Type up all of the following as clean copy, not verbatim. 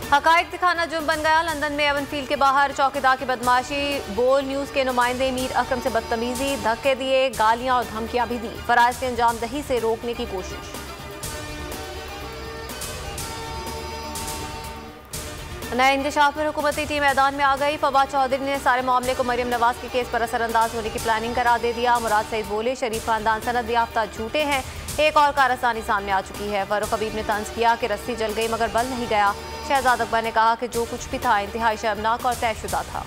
हकायक दिखाना जुर्म बन गया। लंदन में एवन फील्ड के बाहर चौकीदार की बदमाशी, बोल न्यूज़ के नुमाइंदे मीर अकरम से बदतमीजी, धक्के दिए, गालियां और धमकियां भी दी। फराइज की अंजाम दही से रोकने की कोशिश। नए इंकशाफ में हुकूमती टीम मैदान में आ गई। फवाद चौधरी ने सारे मामले को मरियम नवाज के केस पर असरअंदाज होने की प्लानिंग करार दे दिया। मुराद सईद बोले, शरीफ खानदान सनद याफ्ता झूठे हैं। एक और कारस्तानी सामने आ चुकी है। फारूक हबीब ने तंज किया कि रस्सी जल गई मगर बल नहीं गया। शहजाद अकबर ने कहा कि जो कुछ भी था इंतहाई शर्मनाक और तयशुदा था।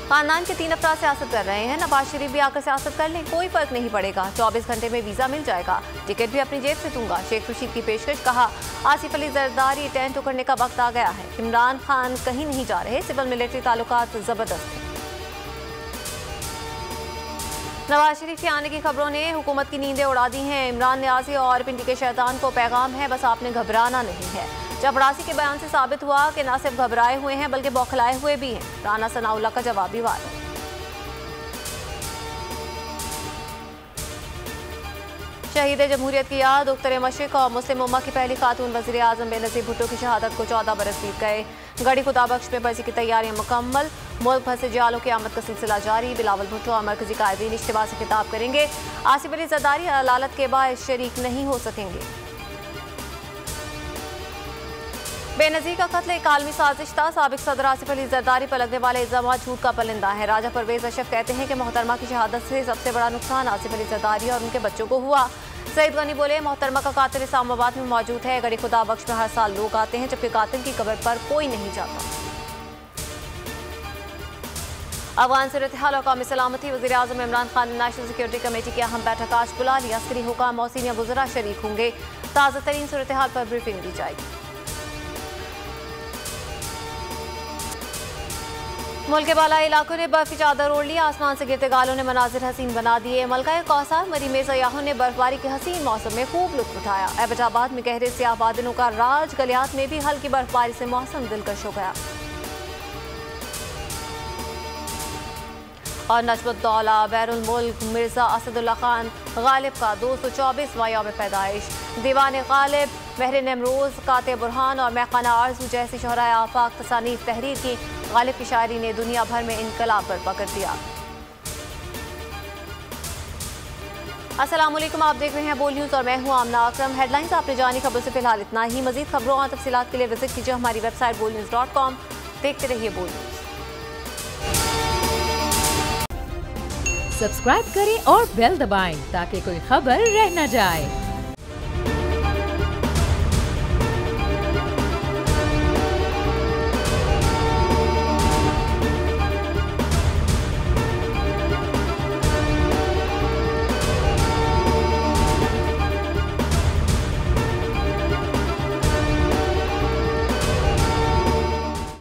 खानदान के 3 अफराद सियासत कर रहे हैं। नवाज शरीफ भी आकर सियासत कर लें, कोई फर्क नहीं पड़ेगा। 24 घंटे में वीजा मिल जाएगा, टिकट भी अपनी जेब से दूंगा। शेख रशीद की पेशकश। कहा, आसिफ अली जरदारी टेंट उखड़ने का वक्त आ गया है। इमरान खान कहीं नहीं जा रहे, सिविल मिलिट्री ताल्लुकात जबरदस्त हैं। नवाज शरीफ के आने की खबरों ने हुकूमत की नींदें उड़ा दी हैं। इमरान न्याजी और पिंडी के शैतान को पैगाम है, बस आपने घबराना नहीं है। चपड़ासी के बयान से साबित हुआ कि न सिर्फ घबराए हुए हैं बल्कि बौखलाए हुए भी हैं। राना सनाउल्लाह का जवाबी वार। शहीद जमहूरियत की याद। उत्तर मशरिक और मुस्लिम उम्मा की पहली खातून वज़ीर आज़म बेनज़ीर भुट्टो की शहादत को 14 बरस बीत गए। गढ़ी खुदाबख्श में बरसी की तैयारियां मुकम्मल। मुल्क भर से जियालों की आमद का सिलसिला जारी। बिलावल भुट्टो और मरकजी कायदीन इज्तिमा से खिताब करेंगे। आसिफ अली जरदारी अदालत के बायस शरीक नहीं हो सकेंगे। बेनज़ीर का कत्ल एक आलमी साजिश था। साबिक सदर आसिफ अली जरदारी पर लगने वाले इल्जाम झूठ का परिंदा है। राजा परवेज अशरफ कहते हैं कि मोहतरमा की शहादत से सबसे बड़ा नुकसान आसिफ अली जरदारी और उनके बच्चों को हुआ। सईद गनी बोले, मोहतरमा का कातिल इस्लामाबाद में मौजूद है। गड़ी खुदा बख्श में हर साल लोग आते हैं जबकि कातिल की कब्र पर कोई नहीं जाता। अफगान सूरत-ए-हाल और कौमी सलामती। वज़ीर आज़म इमरान खान ने नेशनल सिक्योरिटी कमेटी की अहम बैठक आज बुला ली। अस्करी हुकाम और सीनियर वज़रा शरीक होंगे। ताज़ा तरीन सूरत-ए-हाल पर ब्रीफिंग दी जाएगी। मुल्क के बालाई इलाकों ने बर्फ की चादर ओढ़ ली। आसमान से गिरते गालों ने मनाजिर हसीन बना दिए। मलका कौसार मरी में सयाहों ने बर्फबारी के हसीन मौसम में खूब लुत्फ उठाया। एबटाबाद में गहरे सियाह बादलों का राज। गलियात में भी हल्की बर्फबारी से मौसम दिलकश हो गया। और नजमुद्दौला बैरुल मुल्क मिर्जा असदुल्ला खान गालिब का 224वां यौम पैदाइश। दीवान गालिब, महर नमरोज, काते बुरहान और महखाना आरजू जैसी शोहराए आफाक तसानीफ तहरीर की। गालिब की शायरी ने दुनिया भर में इनकलाब बर्पा कर दिया। अस्सलाम वालेकुम, आप देख रहे हैं बोल न्यूज़ और मैं हूं आमना अकरम। हेडलाइंस आपने जानी, खबरों से फिलहाल इतना ही। मजीद खबरों और तफसीलात के लिए विजिट कीजिए हमारी वेबसाइट bolnews.com। देखते रहिए बोल न्यूज़। सब्सक्राइब करें और बेल दबाएं ताकि कोई खबर रह न जाए।